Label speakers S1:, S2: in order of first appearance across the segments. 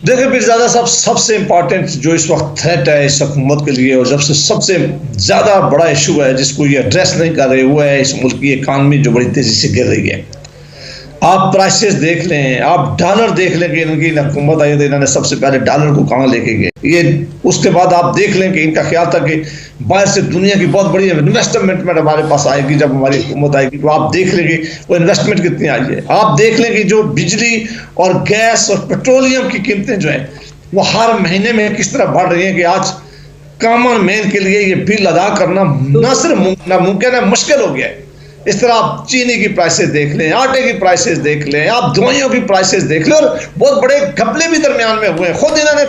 S1: देखिए पीरजादा साहब, सबसे इंपॉर्टेंट जो इस वक्त थ्रेट है इस हुकूमत के लिए, और सबसे ज्यादा बड़ा इशू है जिसको ये एड्रेस नहीं कर रहे, वो है इस मुल्क की इकानमी जो बड़ी तेजी से गिर रही है। आप प्राइसेस देख लें, आप डॉलर देख लें कि इनकी हुकूमत आई तो इन्होंने सबसे पहले डॉलर को कहाँ लेके गए ये। उसके बाद आप देख लें कि इनका ख्याल था कि बाहर से दुनिया की बहुत बड़ी इन्वेस्टमेंट हमारे पास आएगी जब हमारी हुकूमत आएगी, तो आप देख लें कि वो इन्वेस्टमेंट कितनी आई है। आप देख लें कि जो बिजली और गैस और पेट्रोलियम की कीमतें जो हैं वो हर महीने में किस तरह बढ़ रही हैं कि आज कॉमन मैन के लिए ये बिल अदा करना न सिर्फ नामुमकिन है, मुश्किल हो गया है। इस तरह आप चीनी की प्राइसेस देख लें, आटे की प्राइसेस देख लें, आप दवाइयों की प्राइसेस देख लें, और बहुत बड़े घपले भी दरमियान में हुए हैं। खुद इन्होंने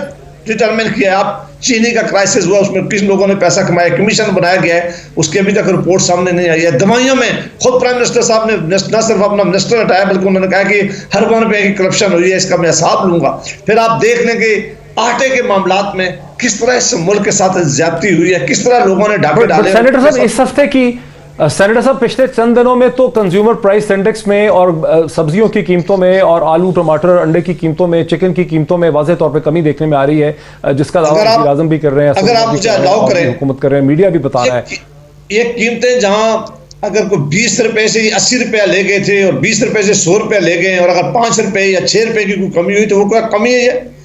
S1: डिटरमिन किया है। आप चीनी का क्राइसिस हुआ, उसमें किस लोगों ने पैसा कमाया, कमीशन बनाया गया है, उसकी अभी तक रिपोर्ट सामने नहीं आई है। दवाइयों में खुद प्राइम मिनिस्टर साहब ने न सिर्फ अपना मिनिस्टर हटाया बल्कि उन्होंने कहा कि हर रुपये की करप्शन हुई है, इसका मैं हिसाब लूंगा। फिर आप देख लें कि आटे के मामलात में किस तरह इस मुल्क के साथ ज्यादती हुई है, किस तरह लोगों ने डाके डाले।
S2: सेनेटर साहब, इस हफ्ते की सेनेटर साहब पिछले चंद दिनों में तो कंज्यूमर प्राइस इंडेक्स में और सब्जियों की कीमतों में और आलू टमाटर अंडे की कीमतों में, चिकन की कीमतों में वाज़ेह तौर पे कमी देखने में आ रही है, जिसका दावा वज़ीर आज़म भी कर रहे हैं,
S1: अगर आप मुझे अलाउ करें,
S2: हुकूमत कर रहे हैं, मीडिया भी बता रहा है।
S1: ये कीमतें जहां अगर कोई 20 रुपए से 80 रुपया ले गए थे और 20 रुपए से 100 रुपया ले गए, और अगर 5 रुपए या 6 रुपए की कोई कमी हुई तो वो क्या कमी है? ये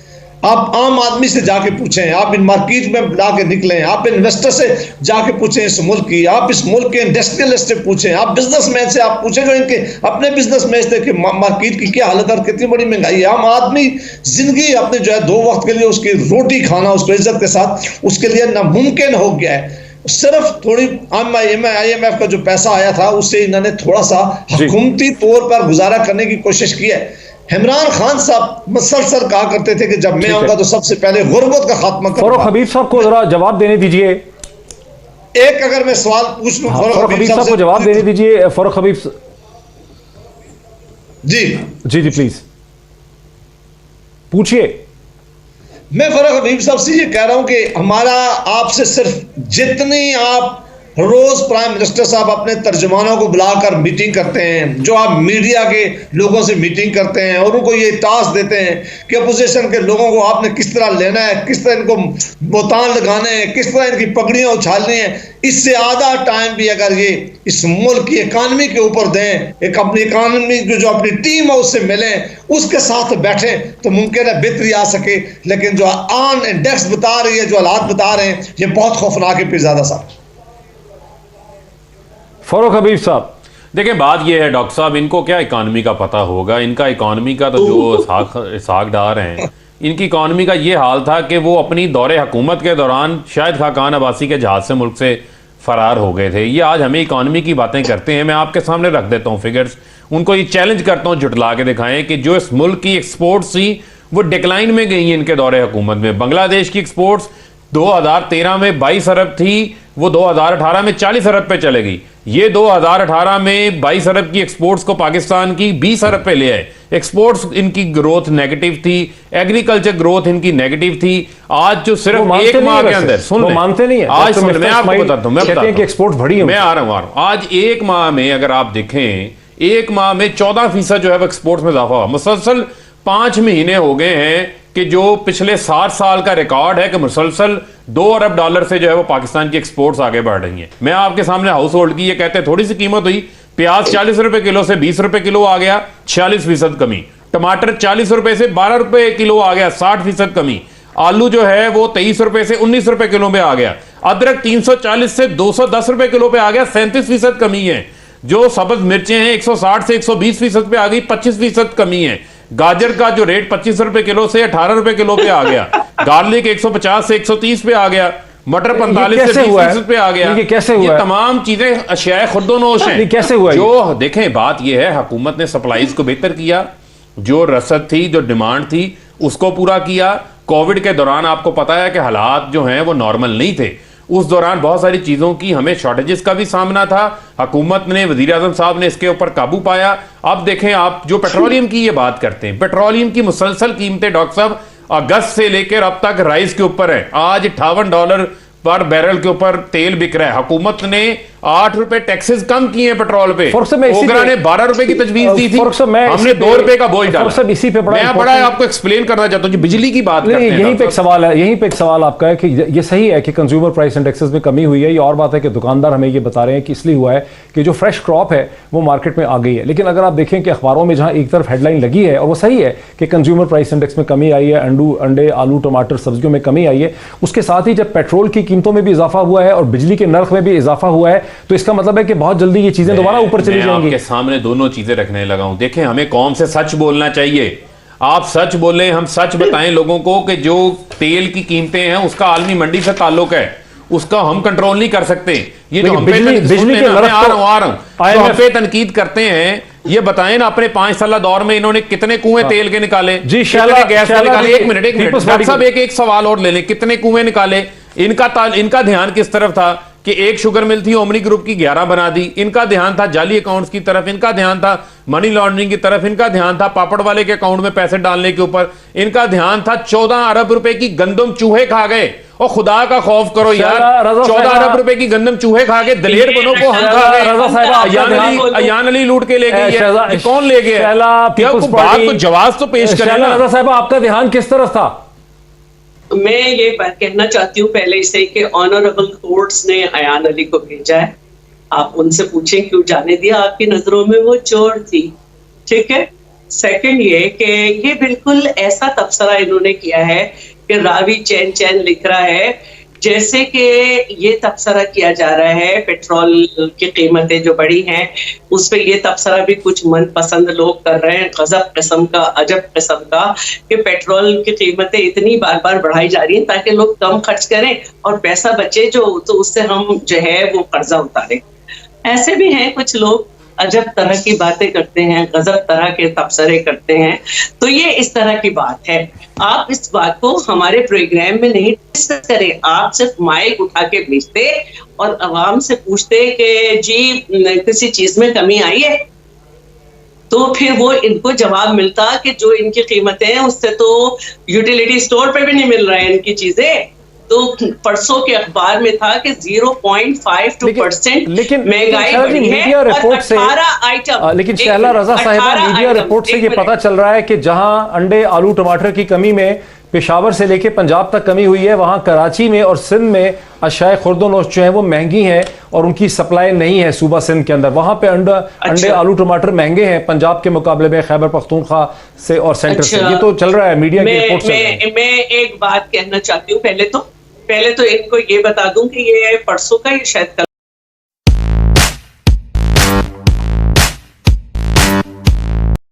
S1: आप आम आदमी से जाके पूछें, आप इन मार्केट में ला के निकलें, आप इन्वेस्टर से जाके पूछें इस मुल्क की, आप इस मुल्क के इंडस्ट्रियलिस्ट से पूछें, आप बिजनेसमैन से आप पूछें जो इनके अपने बिजनेसमैन थे कि मार्केट की क्या हालत और कितनी बड़ी महंगाई है। आम आदमी जिंदगी अपने जो है 2 वक्त के लिए उसकी रोटी खाना उसको इज्जत के साथ उसके लिए नामुमकिन हो गया है। सिर्फ थोड़ी IMF का जो पैसा आया था उससे इन्होंने थोड़ा सा हुकूमती तौर पर गुजारा करने की कोशिश की है। इमरान खान साहब मुसलसल कहा करते थे कि जब मैं आऊंगा तो सबसे पहले गुर्बत का खात्मा करूंगा।
S2: फरूख हबीब साहब को जरा जवाब देने दीजिए।
S1: एक अगर मैं सवाल पूछ लूं
S2: फरूख हबीब साहब को जवाब देने दीजिए। फरूख हबीब
S1: जी
S2: जी जी प्लीज पूछिए।
S1: मैं फरूख हबीब साहब से ये कह रहा हूं कि हमारा आपसे सिर्फ जितनी आप रोज प्राइम मिनिस्टर साहब अपने तर्जुमानों को बुलाकर मीटिंग करते हैं, जो आप मीडिया के लोगों से मीटिंग करते हैं और उनको ये टास्क देते हैं कि अपोजिशन के लोगों को आपने किस तरह लेना है, किस तरह इनको बोतान लगाने हैं, किस तरह इनकी पगड़ियां उछालनी है, इससे आधा टाइम भी अगर ये इस मुल्क की इकानमी के ऊपर दें, एक अपनी इकानमी की जो अपनी टीम है उससे मिलें, उसके साथ बैठें, तो मुमकिन है बेहतरी आ सके। लेकिन जो ऑन इंडेक्स बता रही है, जो हालात बता रहे हैं, ये बहुत खौफनाक है पीरजादा साहब।
S2: फरूख हबीब साहब
S3: देखिए, बात यह है डॉक्टर साहब, इनको क्या इकानमी का पता होगा? इनका इकानमी का तो जो सागदार हैं, इनकी इकानमी का ये हाल था कि वो अपनी दौरे हुकूमत के दौरान शायद खाकान अब्बासी के जहाज से मुल्क से फरार हो गए थे। ये आज हमें इकानमी की बातें करते हैं। मैं आपके सामने रख देता हूँ फिगर्स, उनको ये चैलेंज करता हूँ जुटला के दिखाएं कि जो इस मुल्क की एक्सपोर्ट्स थी वो डिक्लाइन में गई हैं इनके दौरे हुकूमत में। बांग्लादेश की एक्सपोर्ट्स 2013 में 22 अरब थी, वो 2018 में 40 अरब पे चले गई। ये 2018 में 22 अरब की एक्सपोर्ट्स को पाकिस्तान की 20 अरब पे ले आए। एक्सपोर्ट्स इनकी ग्रोथ नेगेटिव थी, एग्रीकल्चर ग्रोथ इनकी नेगेटिव थी। आज जो सिर्फ एक माह के अंदर सुन
S2: मानते नहीं है,
S3: आज सुन, मैं आपको बताता हूं,
S2: एक्सपोर्ट बढ़ी है।
S3: मैं आ रहा हूं। आज एक माह में अगर आप देखें, एक माह में 14% जो है वो एक्सपोर्ट्स में इजाफा हुआ। मुसलसल 5 महीने हो गए हैं कि जो पिछले 60 साल का रिकॉर्ड है कि मुसलसल $2 अरब से जो है वो पाकिस्तान की एक्सपोर्ट्स आगे बढ़ रही हैं। मैं आपके सामने हाउस होल्ड की ये कहते हैं थोड़ी सी कीमत हुई, प्याज 40 रुपए किलो से 20 रुपए किलो आ गया, 46% कमी। टमाटर 40 रुपए से 12 रुपए किलो आ गया, 60% कमी। आलू जो है वो 23 रुपए से 19 रुपए किलो पे आ गया। अदरक 340 से 210 रुपए किलो पे आ गया, 37% कमी है। जो सब्ज मिर्चें हैं 160 से 120% पे आ गई, 25% कमी है। गाजर का जो रेट 25 रुपए किलो से 18 रुपए किलो पे आ गया। गार्लिक 150 से 130 पे आ गया। मटर 45 से 20 पे आ गया।
S2: ये कैसे हुआ?
S3: ये तमाम चीजें अशियाए खुर्दोनोश हैं।
S2: कैसे हुआ?
S3: जो देखें, बात ये है हुकूमत ने सप्लाईज को बेहतर किया, जो रसद थी, जो डिमांड थी उसको पूरा किया। कोविड के दौरान आपको पता है कि हालात जो हैं वो नॉर्मल नहीं थे। उस दौरान बहुत सारी चीजों की हमें शॉर्टेजेस का भी सामना था। हुकूमत ने, वजीर आजम साहब ने इसके ऊपर काबू पाया। अब देखें, आप जो पेट्रोलियम की ये बात करते हैं, पेट्रोलियम की मुसलसल कीमतें डॉक्टर साहब अगस्त से लेकर अब तक राइज के ऊपर है। आज $58 पर बैरल के ऊपर तेल बिक रहा है। हुकूमत ने ₹8 टैक्सेस कम किए हैं पेट्रोल पे।
S2: ओगरा
S3: ने ₹12 की तजवीज दी थी, हमने ₹2 का बोझ डाला।
S2: इसी पे
S3: मैं बड़ा आपको एक्सप्लेन करना चाहता हूं, बिजली की बात करते हैं।
S2: यहीं पे एक सवाल है, यहीं पे एक सवाल आपका है कि ये सही है कि कंज्यूमर प्राइस इंडेक्सेस में कमी हुई है, ये और बात है कि दुकानदार हमें ये बता रहे हैं कि इसलिए हुआ है कि जो फ्रेश क्रॉप है वो मार्केट में आ गई है। लेकिन अगर आप देखें कि अखबारों में जहां एक तरफ हेडलाइन लगी है और वो सही है कि कंज्यूमर प्राइस इंडेक्स में कमी आई है, अंडे, आलू, टमाटर, सब्जियों में कमी आई है, उसके साथ ही जब पेट्रोल की कीमतों में भी इजाफा हुआ है और बिजली के नर्ख में भी इजाफा हुआ है, तो इसका मतलब है कि बहुत जल्दी ये चीजें दोबारा ऊपर चली जाएंगी।
S3: आपके सामने दोनों चीजें रखने लगा हूं। देखें, हमें कौम से सच बोलना चाहिए। आप सच बोलें, हम सच बताएं लोगों को कि जो तेल की कीमतें हैं उसका आलमी मंडी से ताल्लुक है, उसका हम कंट्रोल नहीं कर सकते। ये जो हम पे तनकीद करते हैं, ये बताएं ना, अपने 5 साल दौर में इन्होंने कितने कुएं तेल के निकाले, कितने गैस के निकाले? एक मिनट डॉक्टर साहब, एक सवाल और ले लें, कितने कुएं निकाले? इनका ध्यान किस तरफ था कि एक शुगर मिल थी, ओमनी ग्रुप की 11 बना दी। इनका ध्यान था जाली अकाउंट्स की तरफ, इनका ध्यान था मनी लॉन्ड्रिंग की तरफ, इनका ध्यान था पापड़ वाले के अकाउंट में पैसे डालने के ऊपर, इनका ध्यान था 14 अरब रुपए की गंदम चूहे खा गए। और खुदा का खौफ करो यार, 14 अरब रुपए की गंदम चूहे खा के दलेर बनो को हम खा गए। अयान अली लूट के ले गई, कौन ले गया? बात को जवाब तो पेश करें ना।
S2: रजा साहब, आपका ध्यान किस तरफ था?
S4: मैं ये बात कहना चाहती हूँ पहले से कि ऑनरेबल कोर्ट्स ने अयान अली को भेजा है, आप उनसे पूछें क्यों जाने दिया, आपकी नजरों में वो चोर थी, ठीक है। सेकंड ये कि ये बिल्कुल ऐसा तबसरा इन्होंने किया है कि रावी चैन चैन लिख रहा है जैसे कि ये तबसरा किया जा रहा है पेट्रोल की कीमतें जो बढ़ी हैं उस पर ये तबसरा भी कुछ मनपसंद लोग कर रहे हैं, गजब किस्म का, अजब किस्म का, कि पेट्रोल की कीमतें इतनी बार बार बढ़ाई जा रही हैं ताकि लोग कम खर्च करें और पैसा बचे जो, तो उससे हम जो है वो कर्जा उतारें। ऐसे भी हैं कुछ लोग, अजब तरह की बातें करते हैं, गजब तरह के तबसरे करते हैं। तो ये इस तरह की बात है, आप इस बात को हमारे प्रोग्राम में नहीं डिस्कस करें, आप सिर्फ माइक उठा के भेजते और आवाम से पूछते कि जी किसी चीज में कमी आई है, तो फिर वो इनको जवाब मिलता कि जो इनकी कीमतें हैं उससे तो यूटिलिटी स्टोर पे भी नहीं मिल रहा है इनकी चीजें। तो परसों के अखबार में था कि 0.52% महंगाई बढ़ी है और 18 आइटम।
S2: लेकिन शहला रजा साहिबा, मीडिया रिपोर्ट से ये पता चल रहा है कि जहां अंडे, आलू, टमाटर की कमी में पेशावर से लेके पंजाब तक कमी हुई है, वहां कराची में और सिंध में अशाए खुर्दोनोश जो है वो महंगी हैं और उनकी सप्लाई नहीं है सूबा सिंध के अंदर। वहां पे अंडे, आलू, टमाटर महंगे हैं पंजाब के मुकाबले में, खैबर पख्तूनख्वा से और सेंटर से। ये तो चल रहा है मीडिया की रिपोर्ट से।
S4: मैं एक बात कहना चाहती हूँ, पहले तो इनको ये बता दूं कि ये परसों का, ये शायद